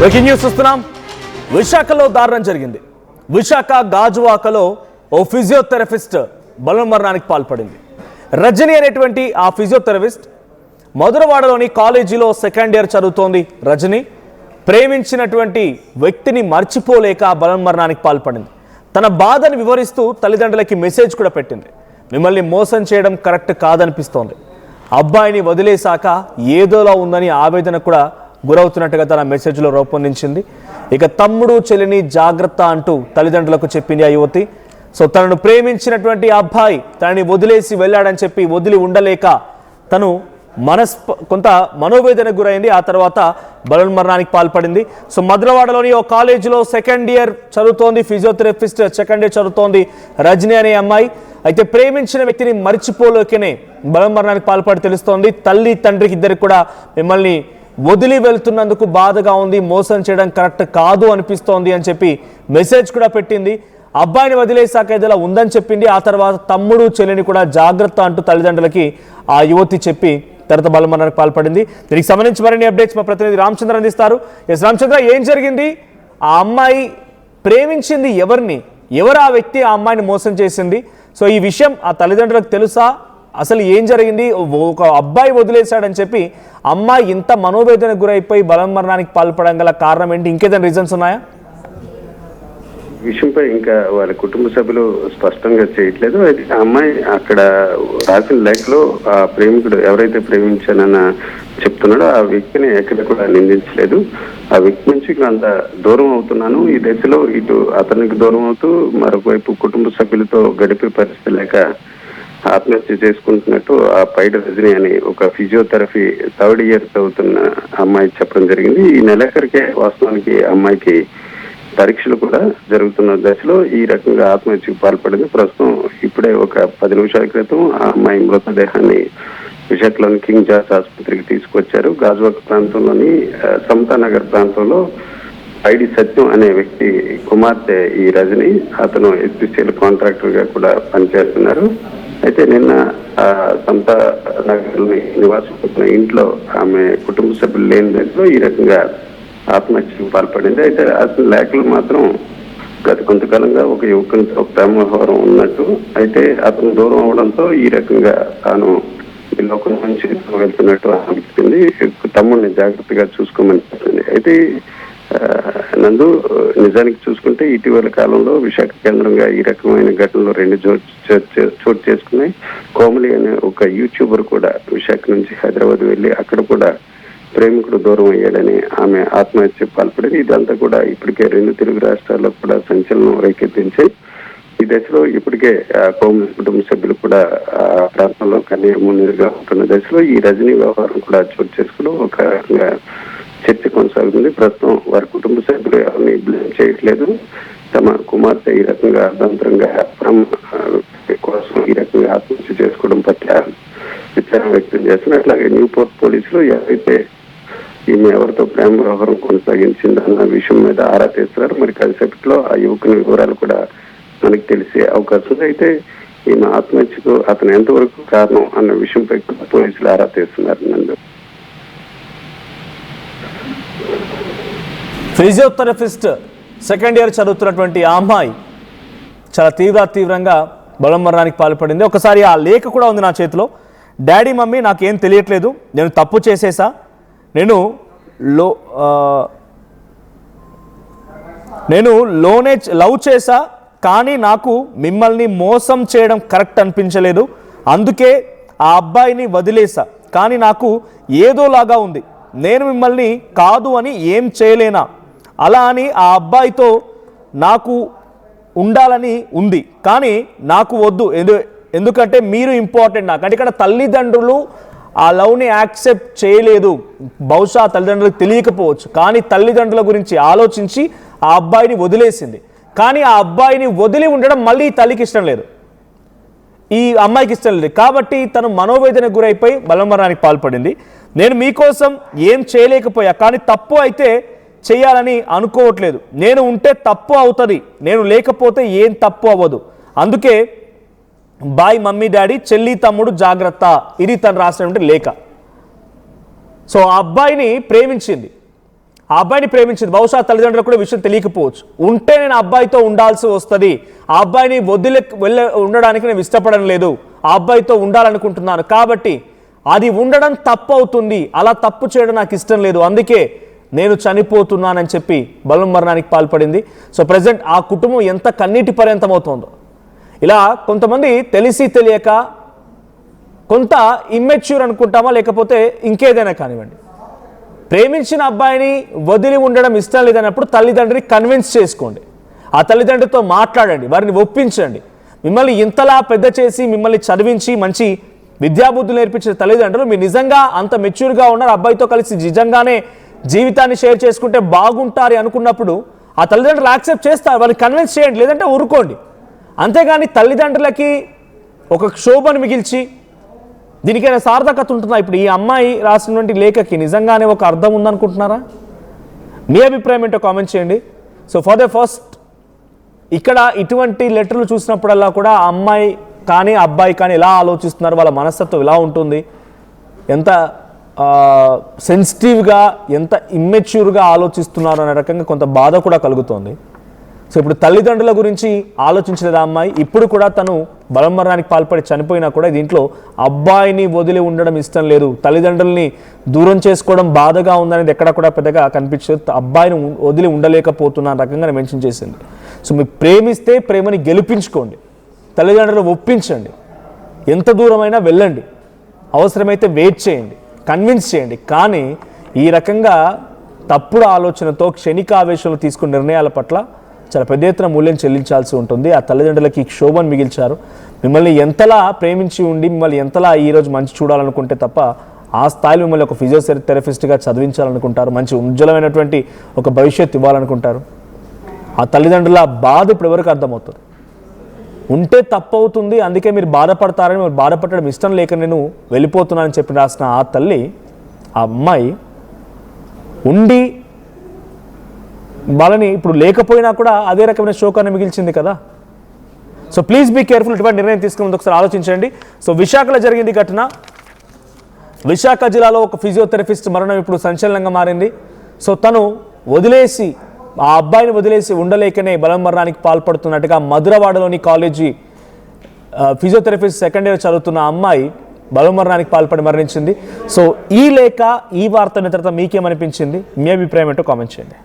Breaking news చూస్తున్నాం. విశాఖలో దారుణం జరిగింది. విశాఖ గాజువాకలో ఓ ఫిజియోథెరపిస్ట్ బలవన్మరణానికి పాల్పడింది. రజని అనేటువంటి ఆ ఫిజియోథెరపిస్ట్ మధురవాడలోని కాలేజీలో సెకండ్ ఇయర్ చదువుతోంది. రజని ప్రేమించినటువంటి వ్యక్తిని మర్చిపోలేక బలవన్మరణానికి పాల్పడింది. తన బాధను వివరిస్తూ తల్లిదండ్రులకి మెసేజ్ కూడా పెట్టింది. మిమ్మల్ని మోసం చేయడం కరెక్ట్ కాదనిపిస్తోంది. అబ్బాయిని వదిలేశాక ఏదోలా ఉందని ఆవేదన కూడా గురవుతున్నట్టుగా తన మెసేజ్లో రూపొందించింది. ఇక తమ్ముడు చెల్లిని జాగ్రత్త అంటూ తల్లిదండ్రులకు చెప్పింది ఆ యువతి. సో తనను ప్రేమించినటువంటి అబ్బాయి తనని వదిలేసి వెళ్ళాడని చెప్పి వదిలి ఉండలేక తను కొంత మనోవేదనకు గురైంది. ఆ తర్వాత బలవన్మరణానికి పాల్పడింది. సో మధురవాడలోని ఓ కాలేజీలో సెకండ్ ఇయర్ చదువుతోంది. ఫిజియోథెరపిస్ట్ సెకండ్ ఇయర్ చదువుతోంది రజని అనే అమ్మాయి. అయితే ప్రేమించిన వ్యక్తిని మర్చిపోలేకనే బలవన్మరణానికి పాల్పడి తెలుస్తోంది. తల్లి తండ్రికి ఇద్దరికి కూడా మిమ్మల్ని వదిలి వెళ్తున్నందుకు బాధగా ఉంది, మోసం చేయడం కరెక్ట్ కాదు అనిపిస్తోంది అని చెప్పి మెసేజ్ కూడా పెట్టింది. అబ్బాయిని వదిలేసాక ఏదైనా ఉందని చెప్పింది. ఆ తర్వాత తమ్ముడు చెల్లిని కూడా జాగ్రత్త అంటూ తల్లిదండ్రులకి ఆ యువతి చెప్పి తర్వాత బలవన్మరణానికి పాల్పడింది. దీనికి సంబంధించి మరిన్ని అప్డేట్స్ మా ప్రతినిధి రామచంద్ర అందిస్తారు. ఎస్ రామచంద్ర, ఏం జరిగింది? ఆ అమ్మాయి ప్రేమించింది ఎవరిని? ఎవరు ఆ వ్యక్తి ఆ అమ్మాయిని మోసం చేసింది? సో ఈ విషయం ఆ తల్లిదండ్రులకు తెలుసా? అసలు ఏం జరిగింది? ఒక అబ్బాయి వదిలేశాడని చెప్పి అమ్మాయి ఇంత మనోవేదనకు గురైపోయి బలవన్మరణానికి పాల్పడడం గల కారణం ఏంటి? ఇంకేదైనా రీజన్స్ ఉన్నాయా? విషయంపై ఇంకా వాళ్ళ కుటుంబ సభ్యులు స్పష్టంగా చేయట్లేదు. అయితే ఆ అమ్మాయి అక్కడ రాసిన లేఖలో ఆ ప్రేమికుడు ఎవరైతే ప్రేమించానన్న చెప్తున్నాడో ఆ వ్యక్తిని ఎక్కడ కూడా నిందించలేదు. ఆ వ్యక్తి నుంచి అంత దూరం అవుతున్నాను, ఈ దశలో ఇటు అతనికి దూరం అవుతూ మరొకవైపు కుటుంబ సభ్యులతో గడిపే పరిస్థితి లేక ఆత్మహత్య చేసుకుంటున్నట్టు ఆ పైడ రజని అని ఒక ఫిజియోథెరపీ థర్డ్ ఇయర్ చదువుతున్న అమ్మాయి చెప్పడం జరిగింది. ఈ నెలాఖరికే వాస్తవానికి అమ్మాయికి పరీక్షలు కూడా జరుగుతున్న దశలో ఈ రకంగా ఆత్మహత్యకు పాల్పడింది. ప్రస్తుతం ఇప్పుడే ఒక 10 నిమిషాల క్రితం ఆ అమ్మాయి మృతదేహాన్ని విశాఖలోని కింగ్ జార్జ్ ఆసుపత్రికి తీసుకొచ్చారు. గాజువాక ప్రాంతంలోని సమతానగర్ ప్రాంతంలో ఐడి సత్యం అనే వ్యక్తి కుమార్తె ఈ రజని. అతను ఎస్పీసీఎల్ కాంట్రాక్టర్ గా కూడా పనిచేస్తున్నారు. అయితే నిన్న సమతా నగర్లోని నివాసం ఇంట్లో ఆమె కుటుంబ సభ్యులు లేని దాంట్లో ఈ రకంగా ఆత్మహత్యకు పాల్పడింది. అయితే అతని లేఖలు మాత్రం గత కొంతకాలంగా ఒక యువకునితో ప్రేమ వ్యవహారం ఉన్నట్టు, అయితే అతను దూరం అవడంతో ఈ రకంగా తాను ఈ లోకం నుంచి వెళ్తున్నట్టు అనిపిస్తుంది. తమ్ముడిని జాగ్రత్తగా చూసుకోమని చెప్పింది. అయితే నందు, నిజానికి చూసుకుంటే ఇటీవల కాలంలో విశాఖ కేంద్రంగా ఈ రకమైన ఘటనలు 2 చోటు చేసుకున్నాయి. కోమలి అనే ఒక యూట్యూబర్ కూడా విశాఖ నుంచి హైదరాబాద్ వెళ్ళి అక్కడ కూడా ప్రేమికుడు దూరం అయ్యాడని ఆమె ఆత్మహత్య పాల్పడింది. ఇదంతా కూడా ఇప్పటికే 2 తెలుగు రాష్ట్రాల్లో కూడా సంచలనం రేకెత్తించాయి. ఈ దశలో ఇప్పటికే కోమలి కుటుంబ సభ్యులు కూడా ఆ ప్రాంతంలో కన్నీరుమున్నీరుగా ఉంటున్న దశలో ఈ రజనీ వ్యవహారం కూడా చోటు చేసుకోవడం ఒక రకంగా చర్చ కొనసాగుతుంది. ప్రస్తుతం వారి కుటుంబ సభ్యులు ఎవరిని బ్లేమ్ చేయట్లేదు. తమ కుమార్తె ఈ రకంగా అర్ధంతరంగా కోసం ఈ రకంగా ఆత్మహత్య చేసుకోవడం పట్ల విచారం వ్యక్తం చేస్తున్నారు. అట్లాగే న్యూపోర్ట్ పోలీసులు ఎవరైతే ఈమె ఎవరితో ప్రేమ వ్యవహారం కొనసాగించిందన్న విషయం మీద ఆరా తీస్తున్నారు. మరి కాసేపట్లో ఆ యువకుని వివరాలు కూడా మనకి తెలిసే అవకాశం ఉంది. అయితే ఈమె ఆత్మహత్యకు అతను ఎంతవరకు కారణం అన్న విషయంపై పోలీసులు ఆరా తీస్తున్నారు. నందు, ఫిజియోథెరపిస్ట్ సెకండ్ ఇయర్ చదువుతున్నటువంటి ఆ అమ్మాయి చాలా తీవ్రంగా బలవన్మరణానికి పాల్పడింది. ఒకసారి ఆ లేఖ కూడా ఉంది నా చేతిలో. డాడీ మమ్మీ నాకేం తెలియట్లేదు, నేను తప్పు చేసేసా, నేను లవ్ చేసా, కానీ నాకు మిమ్మల్ని మోసం చేయడం కరెక్ట్ అనిపించలేదు, అందుకే ఆ అబ్బాయిని వదిలేసా, కానీ నాకు ఏదోలాగా ఉంది, నేను మిమ్మల్ని కాదు అని ఏం చేయలేనా, అలా అని ఆ అబ్బాయితో నాకు ఉండాలని ఉంది, కానీ నాకు వద్దు, ఎందుకంటే మీరు ఇంపార్టెంట్ నాకు. అంటే ఇక్కడ తల్లిదండ్రులు ఆ లవ్ని యాక్సెప్ట్ చేయలేదు. బహుశా తల్లిదండ్రులకు తెలియకపోవచ్చు, కానీ తల్లిదండ్రుల గురించి ఆలోచించి ఆ అబ్బాయిని వదిలేసింది. కానీ ఆ అబ్బాయిని వదిలి ఉండడం మళ్ళీ తల్లికి ఇష్టం లేదు, ఈ అమ్మాయికి ఇష్టం లేదు. కాబట్టి తను మనోవేదనకు గురైపోయి బలవన్మరణానికి పాల్పడింది. నేను మీకోసం ఏం చేయలేకపోయా, కానీ తప్పు అయితే చేయాలని అనుకోవట్లేదు, నేను ఉంటే తప్పు అవుతుంది, నేను లేకపోతే ఏం తప్పు అవ్వదు, అందుకే బాయ్ మమ్మీ డాడీ, చెల్లి తమ్ముడు జాగ్రత్త, ఇది తను రాసినటువంటి లేఖ. సో ఆ అబ్బాయిని ప్రేమించింది, ఆ అబ్బాయిని ప్రేమించింది. బహుశా తల్లిదండ్రులకు కూడా విషయం తెలియకపోవచ్చు. ఉంటే నేను ఆ అబ్బాయితో ఉండాల్సి వస్తుంది, ఆ అబ్బాయిని ఉండడానికి నేను ఇష్టపడడం లేదు, ఆ అబ్బాయితో ఉండాలనుకుంటున్నాను, కాబట్టి అది ఉండడం తప్పు అవుతుంది, అలా తప్పు చేయడం నాకు ఇష్టం లేదు, అందుకే నేను చనిపోతున్నానని చెప్పి బలవన్మరణానికి పాల్పడింది. సో ప్రజెంట్ ఆ కుటుంబం ఎంత కన్నీటి పర్యంతం అవుతుందో. ఇలా కొంతమంది తెలిసి తెలియక, కొంత ఇమ్మెచ్యూర్ అనుకుంటామా లేకపోతే ఇంకేదైనా కానివ్వండి, ప్రేమించిన అబ్బాయిని వదిలి ఉండడం ఇష్టం లేదన్నప్పుడు తల్లిదండ్రిని కన్విన్స్ చేసుకోండి, ఆ తల్లిదండ్రులతో మాట్లాడండి, వారిని ఒప్పించండి. మిమ్మల్ని ఇంతలా పెద్ద చేసి మిమ్మల్ని చదివించి మంచి విద్యాబుద్ధులు నేర్పించిన తల్లిదండ్రులు మీరు నిజంగా అంత మెచ్యూర్గా ఉన్నారు, అబ్బాయితో కలిసి నిజంగానే జీవితాన్ని షేర్ చేసుకుంటే బాగుంటారు అనుకున్నప్పుడు ఆ తల్లిదండ్రులు యాక్సెప్ట్ చేస్తారు, వారిని కన్విన్స్ చేయండి, లేదంటే ఊరుకోండి. అంతేగాని తల్లిదండ్రులకి ఒక క్షోభను మిగిల్చి దీనికైనా సార్థకత ఉంటుందా? ఇప్పుడు ఈ అమ్మాయి రాసినటువంటి లేఖకి నిజంగానే ఒక అర్థం ఉందనుకుంటున్నారా? మీ అభిప్రాయం ఏంటో కామెంట్ చేయండి. సో ఫర్ ద ఫస్ట్, ఇక్కడ ఇటువంటి లెటర్లు చూసినప్పుడల్లా కూడా ఆ అమ్మాయి కానీ అబ్బాయి కానీ ఎలా ఆలోచిస్తున్నారు, వాళ్ళ మనస్తత్వం ఎలా ఉంటుంది, ఎంత సెన్సిటివ్గా ఎంత ఇమ్మెచ్యూర్గా ఆలోచిస్తున్నారు అనే రకంగా కొంత బాధ కూడా కలుగుతోంది. సో ఇప్పుడు తల్లిదండ్రుల గురించి ఆలోచించలేదు ఆ అమ్మాయి. ఇప్పుడు కూడా తను బలవన్మరణానికి పాల్పడి చనిపోయినా కూడా దీంట్లో అబ్బాయిని వదిలి ఉండడం ఇష్టం లేదు, తల్లిదండ్రుల్ని దూరం చేసుకోవడం బాధగా ఉందనేది ఎక్కడ కూడా పెద్దగా కనిపించదు, అబ్బాయిని వదిలి ఉండలేకపోతున్న రకంగా మెన్షన్ చేసింది. సో మీరు ప్రేమిస్తే ప్రేమని గెలిపించుకోండి, తల్లిదండ్రులు ఒప్పించండి, ఎంత దూరమైనా వెళ్ళండి, అవసరమైతే వెయిట్ చేయండి, కన్విన్స్ చేయండి. కానీ ఈ రకంగా తప్పుడు ఆలోచనతో క్షణికావేశంలో తీసుకున్న నిర్ణయాల పట్ల చాలా పెద్ద ఎత్తున మూల్యం చెల్లించాల్సి ఉంటుంది. ఆ తల్లిదండ్రులకి క్షోభను మిగిల్చారు. మిమ్మల్ని ఎంతలా ప్రేమించి ఉండి మిమ్మల్ని ఎంతలా ఈరోజు మంచి చూడాలనుకుంటే తప్ప ఆ స్థాయిలో మిమ్మల్ని ఒక ఫిజియోథెరపిస్ట్గా చదివించాలనుకుంటారు, మంచి ఉజ్వలమైనటువంటి ఒక భవిష్యత్తు ఇవ్వాలనుకుంటారు. ఆ తల్లిదండ్రుల బాధ ఇప్పుడు ఎవరికి అర్థమవుతుంది? ఉంటే తప్పు అవుతుంది, అందుకే మీరు బాధపడతారని, మీరు బాధపడడం ఇష్టం లేక నేను వెళ్ళిపోతున్నానని చెప్పి రాసిన ఆ తల్లి, ఆ అమ్మాయి ఉండి వాళ్ళని ఇప్పుడు లేకపోయినా కూడా అదే రకమైన శోకాన్ని మిగిల్చింది కదా. So please be careful. ఇటువంటి నిర్ణయం తీసుకునే ముందు ఒకసారి ఆలోచించండి. సో విశాఖలో జరిగింది ఘటన. విశాఖ జిల్లాలో ఒక ఫిజియోథెరపిస్ట్ మరణం ఇప్పుడు సంచలనంగా మారింది. సో తను వదిలేసి, ఆ అబ్బాయిని వదిలేసి ఉండలేకనే బలవన్మరణానికి పాల్పడుతున్నట్టుగా మధురవాడలోని కాలేజీ ఫిజియోథెరపిస్ట్ సెకండ్ ఇయర్ చదువుతున్న అమ్మాయి బలవన్మరణానికి పాల్పడి మరణించింది. సో ఈ లేఖ, ఈ వార్త తర్వాత మీకేమనిపించింది? మీ అభిప్రాయం ఏంటో కామెంట్ చేయండి.